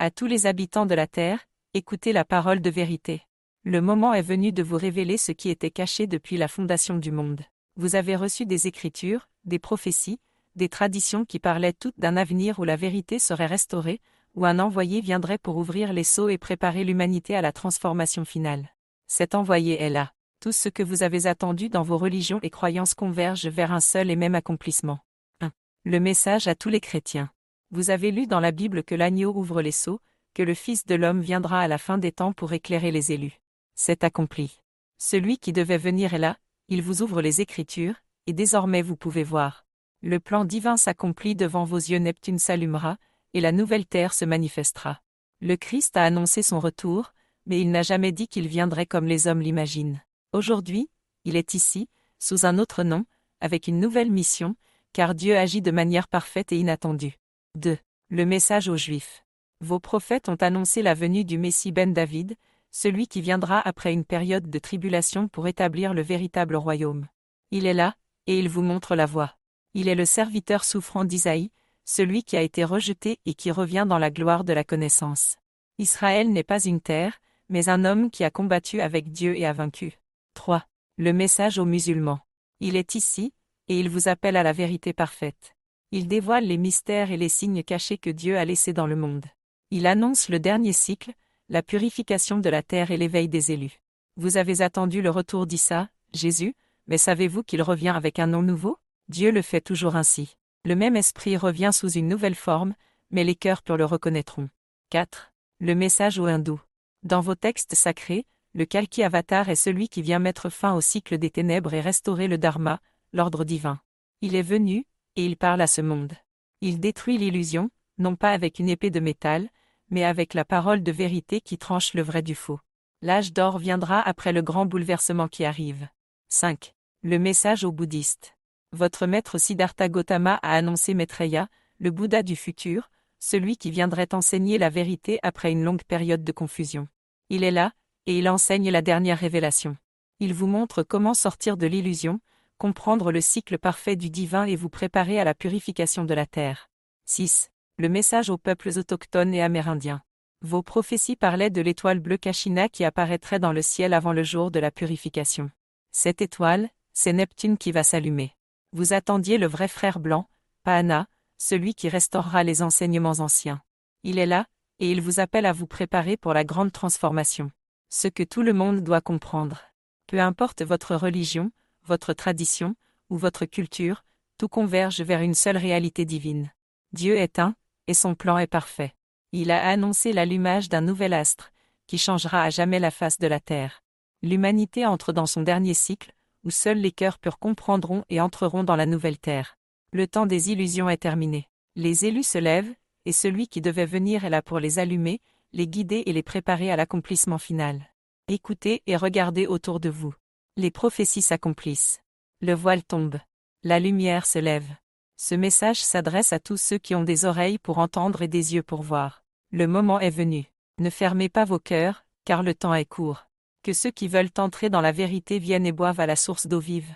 À tous les habitants de la terre, écoutez la parole de vérité. Le moment est venu de vous révéler ce qui était caché depuis la fondation du monde. Vous avez reçu des écritures, des prophéties, des traditions qui parlaient toutes d'un avenir où la vérité serait restaurée, où un envoyé viendrait pour ouvrir les sceaux et préparer l'humanité à la transformation finale. Cet envoyé est là. Tout ce que vous avez attendu dans vos religions et croyances converge vers un seul et même accomplissement. 1. Le message à tous les chrétiens. Vous avez lu dans la Bible que l'agneau ouvre les sceaux, que le Fils de l'homme viendra à la fin des temps pour éclairer les élus. C'est accompli. Celui qui devait venir est là, il vous ouvre les Écritures, et désormais vous pouvez voir. Le plan divin s'accomplit devant vos yeux, Neptune s'allumera, et la nouvelle terre se manifestera. Le Christ a annoncé son retour, mais il n'a jamais dit qu'il viendrait comme les hommes l'imaginent. Aujourd'hui, il est ici, sous un autre nom, avec une nouvelle mission, car Dieu agit de manière parfaite et inattendue. 2. Le message aux Juifs. Vos prophètes ont annoncé la venue du Messie ben David, celui qui viendra après une période de tribulation pour établir le véritable royaume. Il est là, et il vous montre la voie. Il est le serviteur souffrant d'Isaïe, celui qui a été rejeté et qui revient dans la gloire de la connaissance. Israël n'est pas une terre, mais un homme qui a combattu avec Dieu et a vaincu. 3. Le message aux musulmans. Il est ici, et il vous appelle à la vérité parfaite. Il dévoile les mystères et les signes cachés que Dieu a laissés dans le monde. Il annonce le dernier cycle, la purification de la terre et l'éveil des élus. Vous avez attendu le retour d'Issa, Jésus, mais savez-vous qu'il revient avec un nom nouveau? Dieu le fait toujours ainsi. Le même esprit revient sous une nouvelle forme, mais les cœurs purs le reconnaîtront. 4. Le message aux hindous. Dans vos textes sacrés, le Kalki Avatar est celui qui vient mettre fin au cycle des ténèbres et restaurer le Dharma, l'ordre divin. Il est venu, et il parle à ce monde. Il détruit l'illusion, non pas avec une épée de métal, mais avec la parole de vérité qui tranche le vrai du faux. L'âge d'or viendra après le grand bouleversement qui arrive. 5. Le message aux bouddhistes. Votre maître Siddhartha Gautama a annoncé Maitreya, le Bouddha du futur, celui qui viendrait enseigner la vérité après une longue période de confusion. Il est là, et il enseigne la dernière révélation. Il vous montre comment sortir de l'illusion, comprendre le cycle parfait du divin et vous préparer à la purification de la terre. 6. Le message aux peuples autochtones et amérindiens. Vos prophéties parlaient de l'étoile bleue Kashina qui apparaîtrait dans le ciel avant le jour de la purification. Cette étoile, c'est Neptune qui va s'allumer. Vous attendiez le vrai frère blanc, Pahana, celui qui restaurera les enseignements anciens. Il est là, et il vous appelle à vous préparer pour la grande transformation. Ce que tout le monde doit comprendre. Peu importe votre religion, votre tradition, ou votre culture, tout converge vers une seule réalité divine. Dieu est un, et son plan est parfait. Il a annoncé l'allumage d'un nouvel astre, qui changera à jamais la face de la terre. L'humanité entre dans son dernier cycle, où seuls les cœurs purs comprendront et entreront dans la nouvelle terre. Le temps des illusions est terminé. Les élus se lèvent, et celui qui devait venir est là pour les allumer, les guider et les préparer à l'accomplissement final. Écoutez et regardez autour de vous. Les prophéties s'accomplissent. Le voile tombe. La lumière se lève. Ce message s'adresse à tous ceux qui ont des oreilles pour entendre et des yeux pour voir. Le moment est venu. Ne fermez pas vos cœurs, car le temps est court. Que ceux qui veulent entrer dans la vérité viennent et boivent à la source d'eau vive.